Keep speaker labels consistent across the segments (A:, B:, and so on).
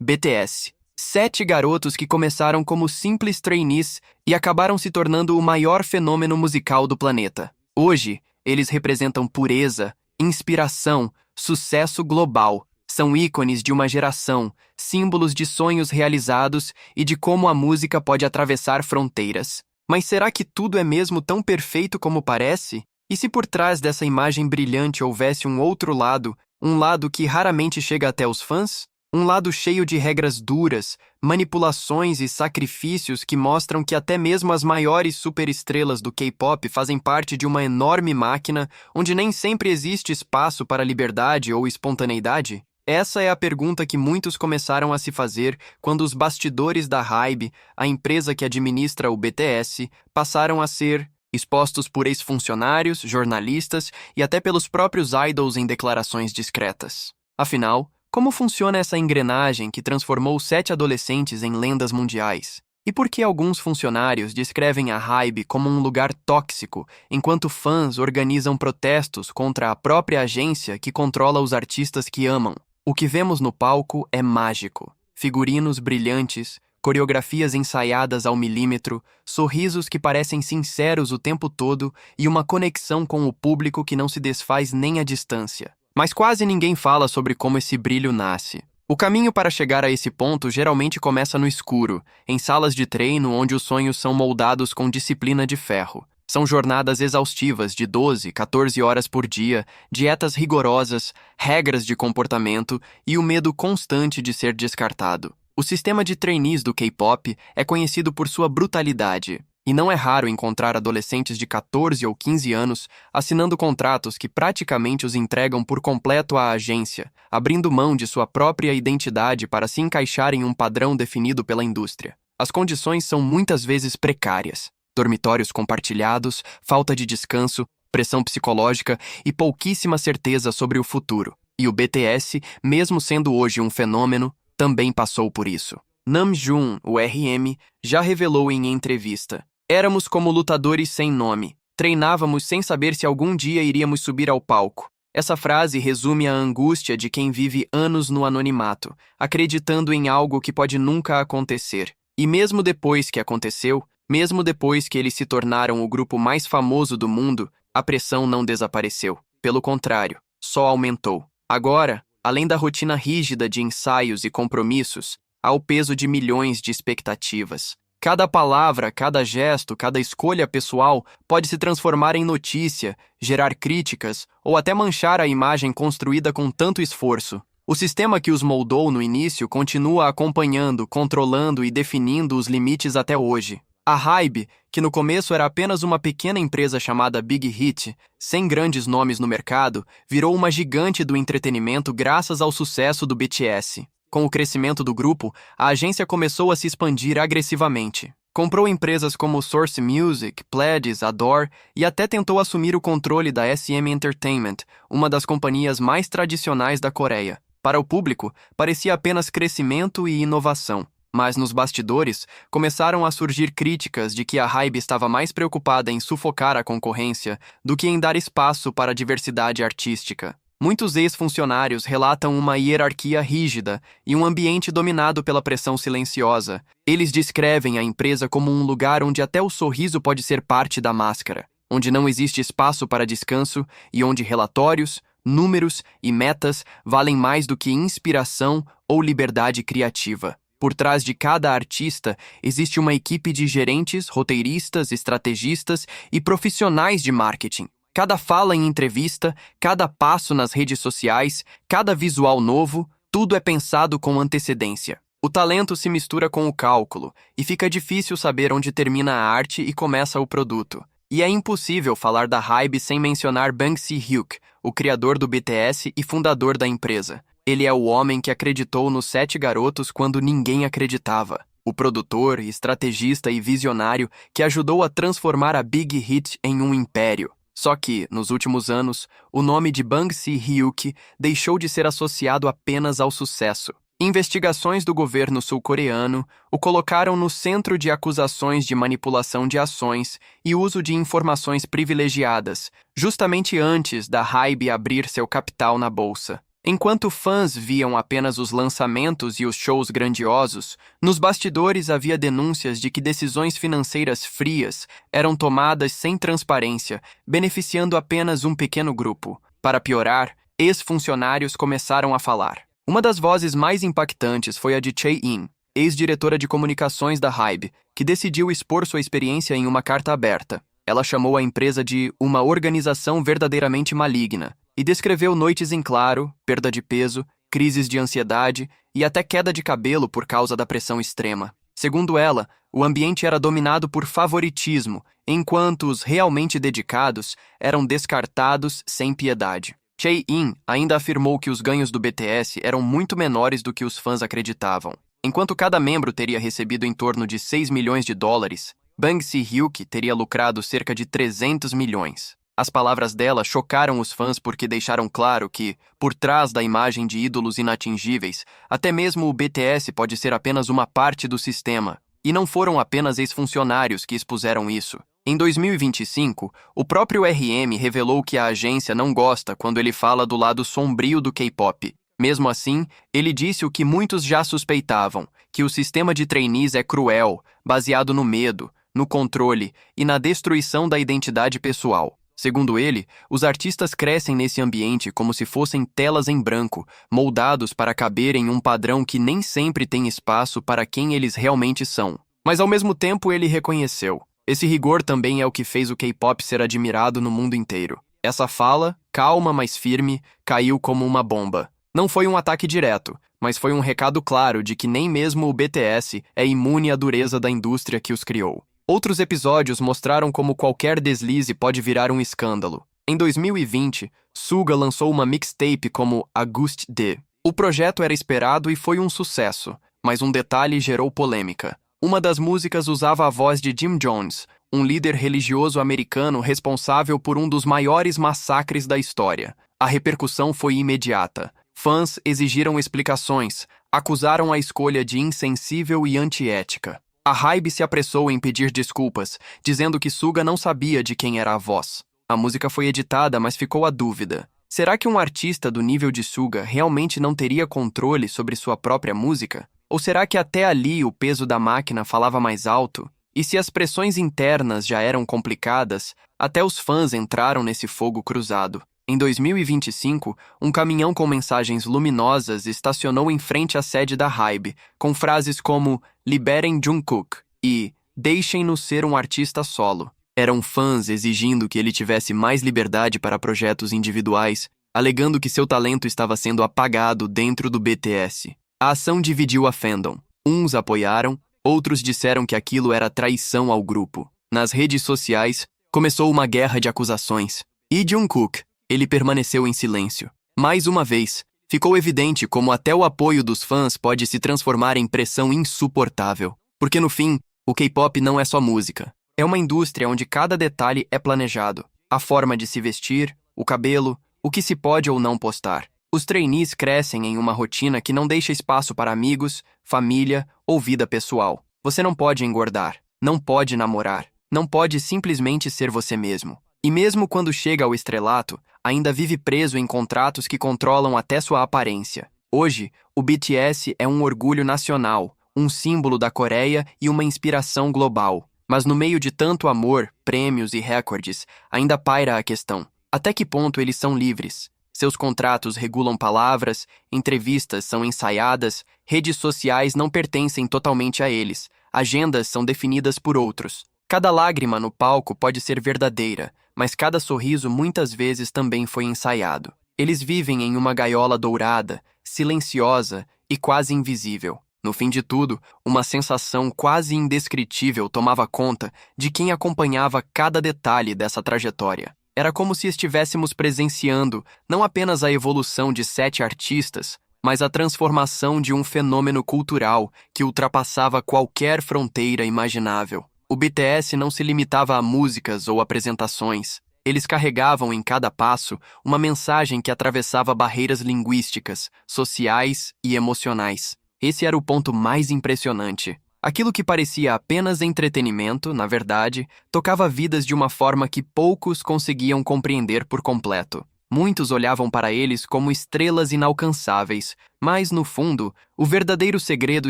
A: BTS. 7 garotos que começaram como simples trainees e acabaram se tornando o maior fenômeno musical do planeta. Hoje, eles representam pureza, inspiração, sucesso global. São ícones de uma geração, símbolos de sonhos realizados e de como a música pode atravessar fronteiras. Mas será que tudo é mesmo tão perfeito como parece? E se por trás dessa imagem brilhante houvesse um outro lado, um lado que raramente chega até os fãs? Um lado cheio de regras duras, manipulações e sacrifícios que mostram que até mesmo as maiores superestrelas do K-pop fazem parte de uma enorme máquina onde nem sempre existe espaço para liberdade ou espontaneidade? Essa é a pergunta que muitos começaram a se fazer quando os bastidores da HYBE, a empresa que administra o BTS, passaram a ser expostos por ex-funcionários, jornalistas e até pelos próprios idols em declarações discretas. Afinal, como funciona essa engrenagem que transformou 7 adolescentes em lendas mundiais? E por que alguns funcionários descrevem a HYBE como um lugar tóxico, enquanto fãs organizam protestos contra a própria agência que controla os artistas que amam? O que vemos no palco é mágico. Figurinos brilhantes, coreografias ensaiadas ao milímetro, sorrisos que parecem sinceros o tempo todo e uma conexão com o público que não se desfaz nem à distância. Mas quase ninguém fala sobre como esse brilho nasce. O caminho para chegar a esse ponto geralmente começa no escuro, em salas de treino onde os sonhos são moldados com disciplina de ferro. São jornadas exaustivas de 12, 14 horas por dia, dietas rigorosas, regras de comportamento e o medo constante de ser descartado. O sistema de trainees do K-pop é conhecido por sua brutalidade. E não é raro encontrar adolescentes de 14 ou 15 anos assinando contratos que praticamente os entregam por completo à agência, abrindo mão de sua própria identidade para se encaixar em um padrão definido pela indústria. As condições são muitas vezes precárias. Dormitórios compartilhados, falta de descanso, pressão psicológica e pouquíssima certeza sobre o futuro. E o BTS, mesmo sendo hoje um fenômeno, também passou por isso. Namjoon, o RM, já revelou em entrevista: "Éramos como lutadores sem nome. Treinávamos sem saber se algum dia iríamos subir ao palco." Essa frase resume a angústia de quem vive anos no anonimato, acreditando em algo que pode nunca acontecer. E mesmo depois que aconteceu, mesmo depois que eles se tornaram o grupo mais famoso do mundo, a pressão não desapareceu. Pelo contrário, só aumentou. Agora, além da rotina rígida de ensaios e compromissos, há o peso de milhões de expectativas. Cada palavra, cada gesto, cada escolha pessoal pode se transformar em notícia, gerar críticas ou até manchar a imagem construída com tanto esforço. O sistema que os moldou no início continua acompanhando, controlando e definindo os limites até hoje. A HYBE, que no começo era apenas uma pequena empresa chamada Big Hit, sem grandes nomes no mercado, virou uma gigante do entretenimento graças ao sucesso do BTS. Com o crescimento do grupo, a agência começou a se expandir agressivamente. Comprou empresas como Source Music, Pledis, Adore e até tentou assumir o controle da SM Entertainment, uma das companhias mais tradicionais da Coreia. Para o público, parecia apenas crescimento e inovação. Mas nos bastidores, começaram a surgir críticas de que a HYBE estava mais preocupada em sufocar a concorrência do que em dar espaço para a diversidade artística. Muitos ex-funcionários relatam uma hierarquia rígida e um ambiente dominado pela pressão silenciosa. Eles descrevem a empresa como um lugar onde até o sorriso pode ser parte da máscara, onde não existe espaço para descanso e onde relatórios, números e metas valem mais do que inspiração ou liberdade criativa. Por trás de cada artista existe uma equipe de gerentes, roteiristas, estrategistas e profissionais de marketing. Cada fala em entrevista, cada passo nas redes sociais, cada visual novo, tudo é pensado com antecedência. O talento se mistura com o cálculo, e fica difícil saber onde termina a arte e começa o produto. E é impossível falar da HYBE sem mencionar Bang Si-hyuk, o criador do BTS e fundador da empresa. Ele é o homem que acreditou nos 7 garotos quando ninguém acreditava. O produtor, estrategista e visionário que ajudou a transformar a Big Hit em um império. Só que, nos últimos anos, o nome de Bang Si-hyuk deixou de ser associado apenas ao sucesso. Investigações do governo sul-coreano o colocaram no centro de acusações de manipulação de ações e uso de informações privilegiadas, justamente antes da HYBE abrir seu capital na bolsa. Enquanto fãs viam apenas os lançamentos e os shows grandiosos, nos bastidores havia denúncias de que decisões financeiras frias eram tomadas sem transparência, beneficiando apenas um pequeno grupo. Para piorar, ex-funcionários começaram a falar. Uma das vozes mais impactantes foi a de Chae-in, ex-diretora de comunicações da HYBE, que decidiu expor sua experiência em uma carta aberta. Ela chamou a empresa de uma organização verdadeiramente maligna e descreveu noites em claro, perda de peso, crises de ansiedade e até queda de cabelo por causa da pressão extrema. Segundo ela, o ambiente era dominado por favoritismo, enquanto os realmente dedicados eram descartados sem piedade. Chae-in ainda afirmou que os ganhos do BTS eram muito menores do que os fãs acreditavam. Enquanto cada membro teria recebido em torno de 6 milhões de dólares, Bang Si-hyuk teria lucrado cerca de 300 milhões. As palavras dela chocaram os fãs porque deixaram claro que, por trás da imagem de ídolos inatingíveis, até mesmo o BTS pode ser apenas uma parte do sistema, e não foram apenas ex-funcionários que expuseram isso. Em 2025, o próprio RM revelou que a agência não gosta quando ele fala do lado sombrio do K-pop. Mesmo assim, ele disse o que muitos já suspeitavam, que o sistema de trainees é cruel, baseado no medo, no controle e na destruição da identidade pessoal. Segundo ele, os artistas crescem nesse ambiente como se fossem telas em branco, moldados para caber em um padrão que nem sempre tem espaço para quem eles realmente são. Mas ao mesmo tempo ele reconheceu. Esse rigor também é o que fez o K-pop ser admirado no mundo inteiro. Essa fala, calma mas firme, caiu como uma bomba. Não foi um ataque direto, mas foi um recado claro de que nem mesmo o BTS é imune à dureza da indústria que os criou. Outros episódios mostraram como qualquer deslize pode virar um escândalo. Em 2020, Suga lançou uma mixtape como August D. O projeto era esperado e foi um sucesso, mas um detalhe gerou polêmica. Uma das músicas usava a voz de Jim Jones, um líder religioso americano responsável por um dos maiores massacres da história. A repercussão foi imediata. Fãs exigiram explicações, acusaram a escolha de insensível e antiética. A HYBE se apressou em pedir desculpas, dizendo que Suga não sabia de quem era a voz. A música foi editada, mas ficou a dúvida. Será que um artista do nível de Suga realmente não teria controle sobre sua própria música? Ou será que até ali o peso da máquina falava mais alto? E se as pressões internas já eram complicadas, até os fãs entraram nesse fogo cruzado. Em 2025, um caminhão com mensagens luminosas estacionou em frente à sede da HYBE, com frases como "Liberem Jungkook" e "Deixem-nos ser um artista solo". Eram fãs exigindo que ele tivesse mais liberdade para projetos individuais, alegando que seu talento estava sendo apagado dentro do BTS. A ação dividiu a fandom. Uns apoiaram, outros disseram que aquilo era traição ao grupo. Nas redes sociais, começou uma guerra de acusações. E Jungkook? Ele permaneceu em silêncio. Mais uma vez, ficou evidente como até o apoio dos fãs pode se transformar em pressão insuportável. Porque no fim, o K-pop não é só música. É uma indústria onde cada detalhe é planejado. A forma de se vestir, o cabelo, o que se pode ou não postar. Os trainees crescem em uma rotina que não deixa espaço para amigos, família ou vida pessoal. Você não pode engordar, não pode namorar, não pode simplesmente ser você mesmo. E mesmo quando chega ao estrelato, ainda vive preso em contratos que controlam até sua aparência. Hoje, o BTS é um orgulho nacional, um símbolo da Coreia e uma inspiração global. Mas no meio de tanto amor, prêmios e recordes, ainda paira a questão: até que ponto eles são livres? Seus contratos regulam palavras, entrevistas são ensaiadas, redes sociais não pertencem totalmente a eles, agendas são definidas por outros. Cada lágrima no palco pode ser verdadeira, mas cada sorriso muitas vezes também foi ensaiado. Eles vivem em uma gaiola dourada, silenciosa e quase invisível. No fim de tudo, uma sensação quase indescritível tomava conta de quem acompanhava cada detalhe dessa trajetória. Era como se estivéssemos presenciando não apenas a evolução de 7 artistas, mas a transformação de um fenômeno cultural que ultrapassava qualquer fronteira imaginável. O BTS não se limitava a músicas ou apresentações. Eles carregavam em cada passo uma mensagem que atravessava barreiras linguísticas, sociais e emocionais. Esse era o ponto mais impressionante. Aquilo que parecia apenas entretenimento, na verdade, tocava vidas de uma forma que poucos conseguiam compreender por completo. Muitos olhavam para eles como estrelas inalcançáveis, mas, no fundo, o verdadeiro segredo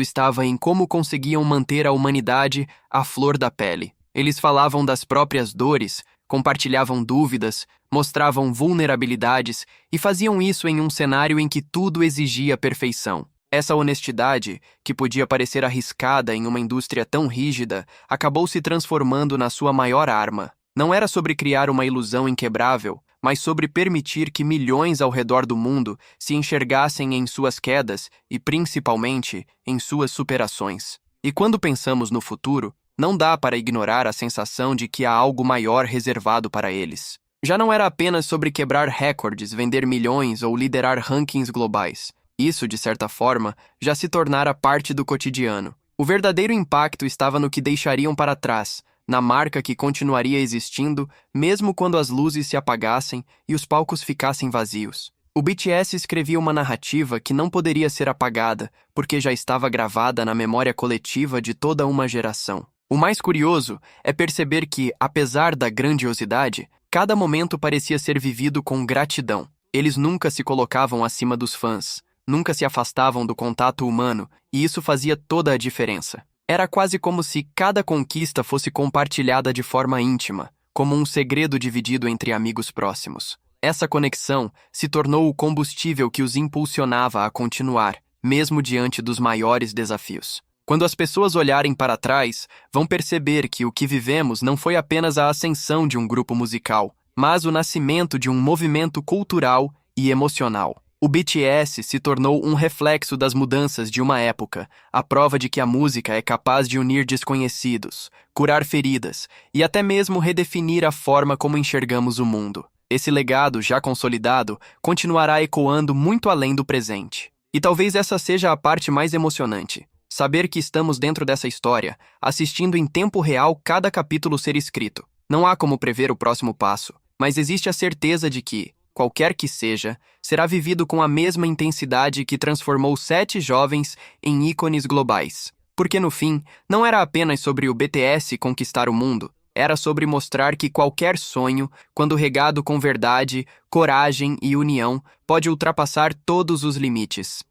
A: estava em como conseguiam manter a humanidade à flor da pele. Eles falavam das próprias dores, compartilhavam dúvidas, mostravam vulnerabilidades e faziam isso em um cenário em que tudo exigia perfeição. Essa honestidade, que podia parecer arriscada em uma indústria tão rígida, acabou se transformando na sua maior arma. Não era sobre criar uma ilusão inquebrável, mas sobre permitir que milhões ao redor do mundo se enxergassem em suas quedas e, principalmente, em suas superações. E quando pensamos no futuro, não dá para ignorar a sensação de que há algo maior reservado para eles. Já não era apenas sobre quebrar recordes, vender milhões ou liderar rankings globais. Isso, de certa forma, já se tornara parte do cotidiano. O verdadeiro impacto estava no que deixariam para trás, na marca que continuaria existindo, mesmo quando as luzes se apagassem e os palcos ficassem vazios. O BTS escrevia uma narrativa que não poderia ser apagada, porque já estava gravada na memória coletiva de toda uma geração. O mais curioso é perceber que, apesar da grandiosidade, cada momento parecia ser vivido com gratidão. Eles nunca se colocavam acima dos fãs, nunca se afastavam do contato humano, e isso fazia toda a diferença. Era quase como se cada conquista fosse compartilhada de forma íntima, como um segredo dividido entre amigos próximos. Essa conexão se tornou o combustível que os impulsionava a continuar, mesmo diante dos maiores desafios. Quando as pessoas olharem para trás, vão perceber que o que vivemos não foi apenas a ascensão de um grupo musical, mas o nascimento de um movimento cultural e emocional. O BTS se tornou um reflexo das mudanças de uma época, a prova de que a música é capaz de unir desconhecidos, curar feridas e até mesmo redefinir a forma como enxergamos o mundo. Esse legado, já consolidado, continuará ecoando muito além do presente. E talvez essa seja a parte mais emocionante. Saber que estamos dentro dessa história, assistindo em tempo real cada capítulo ser escrito. Não há como prever o próximo passo, mas existe a certeza de que, qualquer que seja, será vivido com a mesma intensidade que transformou 7 jovens em ícones globais. Porque no fim, não era apenas sobre o BTS conquistar o mundo, era sobre mostrar que qualquer sonho, quando regado com verdade, coragem e união, pode ultrapassar todos os limites.